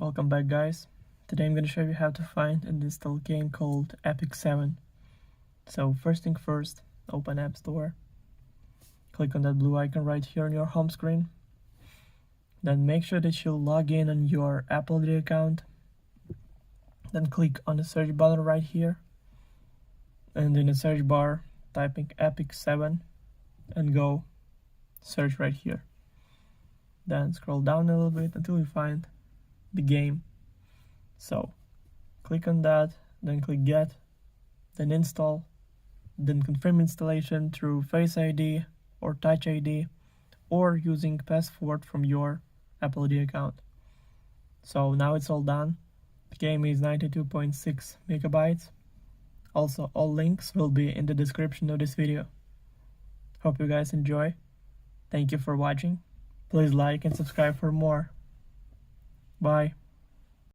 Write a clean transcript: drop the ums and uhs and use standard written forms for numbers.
Welcome back, guys. Today I'm going to show you how to find and install a game called Epic 7. So first thing first, open App Store. Click on that blue icon right here on your home screen. Then make sure that you log in on your Apple ID account. Then click on the search button right here. And in the search bar, typing Epic 7 and go search right here. Then scroll down a little bit until you find the game. So click on that, then click get, then install, then confirm installation through Face ID or Touch ID or using password from your Apple ID account. So now it's all done. The game is 92.6 megabytes. Also, all links will be in the description of this video. Hope you guys enjoy. Thank you for watching. Please like and subscribe for more. Bye.